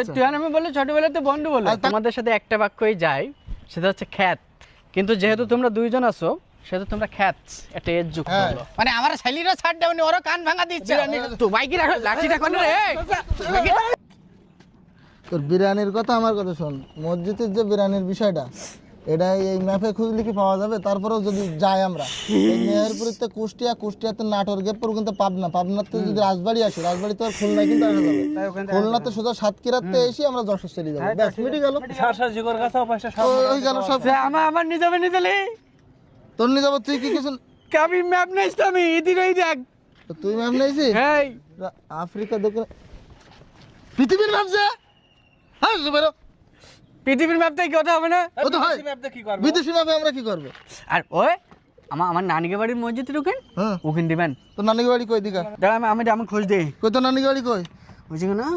আচ্ছা। তুই আর আমি বলে ছোটবেলাতে বন্ধু বলে তোমাদের সাথে একটা বাক্যই যায়, সেটা হচ্ছে খ্যাত। কিন্তু যেহেতু তোমরা দুইজন আছো সেহেতু তোমরা খ্যাত একটা এজ যুক্ত হ্যাঁ। হলো। মানে আমার ছেলেরা ছাড় দেওনি, ওরা কান ভাঙা দিচ্ছে। তো বাইকে রাখো, লাঠিটা কোন রে? তোর বিরিয়ানির কথা আমার কথা শোন, মসজিদের যে বিরিয়ানির বিষয়টা, এটা এই ম্যাপে খুঁজলে কি পাওয়া যাবে? তারপরেও যদি যাই আমরা এই মেহেরপুরিতে কুষ্টিয়া, কুষ্টিয়াতে নাটোর, গেটপুর কিন্তু পাবনাতে যদি রাজবাড়ি আসি, রাজবাড়িতে আর খুলনায় কিন্তু আসা যাবে। খুলনাতে সোজা সাতক্ষীরাতে এসে আমরা যশোর চলে যাবো, ব্যাস মিটে গেল। ওই গেল সব। আমার নিজামে নিজালি তোর নিয়ে যাবো, তুই কি কিছু? আমি ম্যাপ নেই তো, আমি এদিকে দেখ। তুই ম্যাপ নিয়েছিস? হ্যাঁ, আফ্রিকা দেখে পৃথিবীর ম্যাপ যে, হ্যাঁ বেরো। পৃথিবীর ম্যাপ থেকে কথা হবে না। ও তো হয়, বিদেশি ম্যাপে আমরা কি করবো? আর ওই আমার নানিকে বাড়ির মসজিদ ওখানে হ্যাঁ, ওখানে দিবেন। তোর নানিকে বাড়ি কই দিকা? দাঁড়া আমি খোঁজ দিই। কই তোর নানিকে বাড়ি কই? বুঝছি না